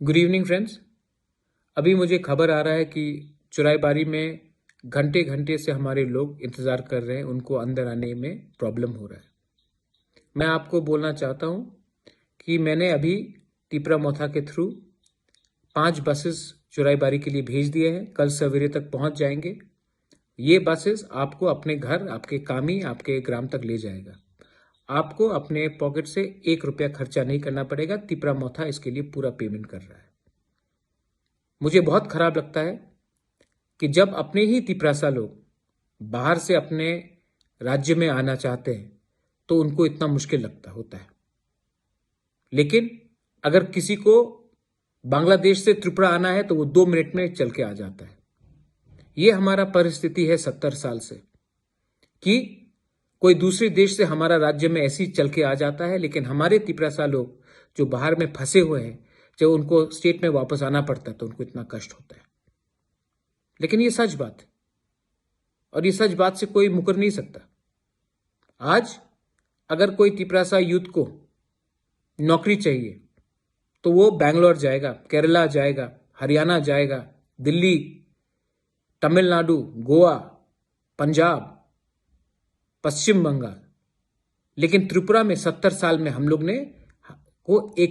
Good evening friends. अभी मुझे खबर आ रहा है कि चुराईबारी में घंटे घंटे से हमारे लोग इंतज़ार कर रहे हैं, उनको अंदर आने में प्रॉब्लम हो रहा है। मैं आपको बोलना चाहता हूं कि मैंने अभी टिपरा मोथा के थ्रू 5 बसेस चुराईबारी के लिए भेज दिए हैं। कल सवेरे तक पहुंच जाएंगे। ये बसेस आपको अपने घर, आपके कामी, आपके ग्राम तक ले जाएगा। आपको अपने पॉकेट से 1 रुपया खर्चा नहीं करना पड़ेगा। टिपरा मोथा इसके लिए पूरा पेमेंट कर रहा है। मुझे बहुत खराब लगता है कि जब अपने ही तिपरासा लोग बाहर से अपने राज्य में आना चाहते हैं तो उनको इतना मुश्किल होता है। लेकिन अगर किसी को बांग्लादेश से त्रिपुरा आना है तो वो 2 मिनट में चल के आ जाता है। ये हमारा परिस्थिति है 70 साल से कि कोई दूसरे देश से हमारा राज्य में ऐसी चल के आ जाता है, लेकिन हमारे तिपरासा लोग जो बाहर में फंसे हुए हैं, जब उनको स्टेट में वापस आना पड़ता है तो उनको इतना कष्ट होता है। लेकिन ये सच बात है और ये सच बात से कोई मुकर नहीं सकता। आज अगर कोई तिपरासा यूथ को नौकरी चाहिए तो वो बैंगलोर जाएगा, केरला जाएगा, हरियाणा जाएगा, दिल्ली, तमिलनाडु, गोवा, पंजाब, पश्चिम बंगाल। लेकिन त्रिपुरा में 70 साल में हम लोग ने को एक